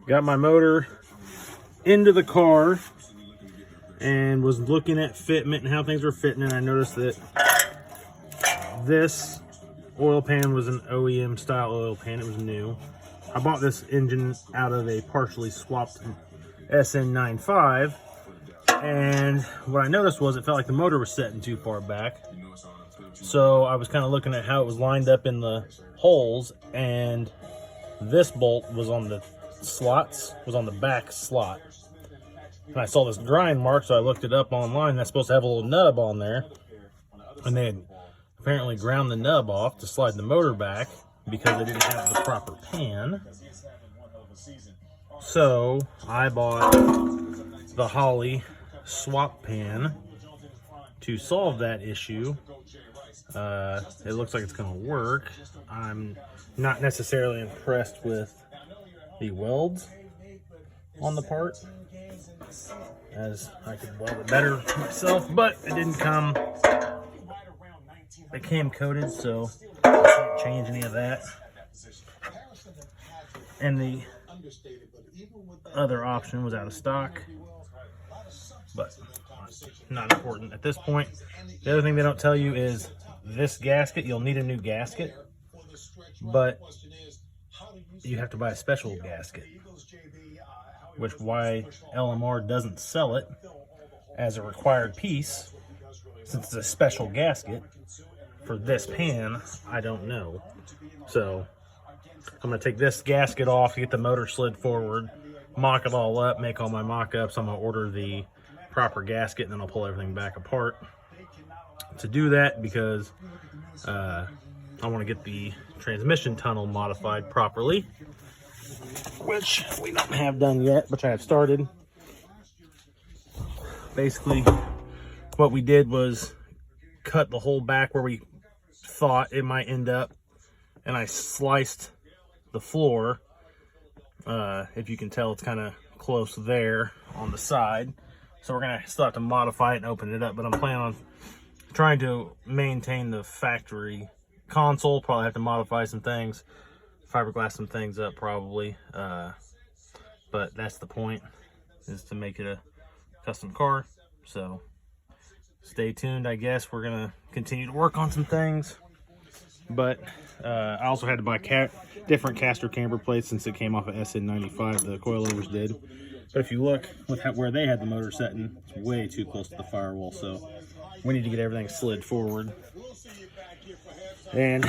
got my motor into the car and was looking at fitment and how things were fitting, and I noticed that this oil pan was an OEM style oil pan. It was new. I bought this engine out of a partially swapped SN95, and what I noticed was it felt like the motor was setting too far back. So I was kind of looking at how it was lined up in the holes, and this bolt was on the slots, was on the back slot. And I saw this grind mark, so I looked it up online. That's supposed to have a little nub on there, and they had apparently ground the nub off to slide the motor back because they didn't have the proper pan. So I bought the Holley swap pan to solve that issue. It looks like it's going to work. I'm not necessarily impressed with the welds on the part, as I could weld it better myself, but it didn't come. It came coated, so I can't change any of that. And the other option was out of stock, but not important at this point. The other thing they don't tell you is this gasket, you'll need a new gasket, but you have to buy a special gasket, which why LMR doesn't sell it as a required piece, since it's a special gasket for this pan. I don't know. So I'm going to take this gasket off, get the motor slid forward, mock it all up, make all my mock-ups. I'm going to order the proper gasket, and then I'll pull everything back apart. To do that, because I want to get the transmission tunnel modified properly, which we don't have done yet, which I have started. Basically, what we did was cut the hole back where we thought it might end up, and I sliced the floor. If you can tell, it's kind of close there on the side, so we're gonna still have to modify it and open it up, but I'm planning on trying to maintain the factory console. Probably have to modify some things, fiberglass some things up probably, but that's the point, is to make it a custom car. So stay tuned. I guess we're gonna continue to work on some things, but I also had to buy different caster camber plates since it came off of SN95, the coilovers did. But if you look with where they had the motor setting, it's way too close to the firewall, so we need to get everything slid forward. And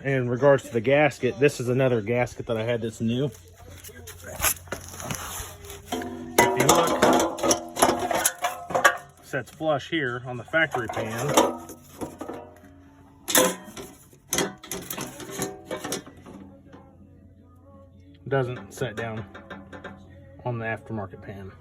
in regards to the gasket, this is another gasket that I had that's new. If you look, sets flush here on the factory pan. Doesn't set down on the aftermarket pan.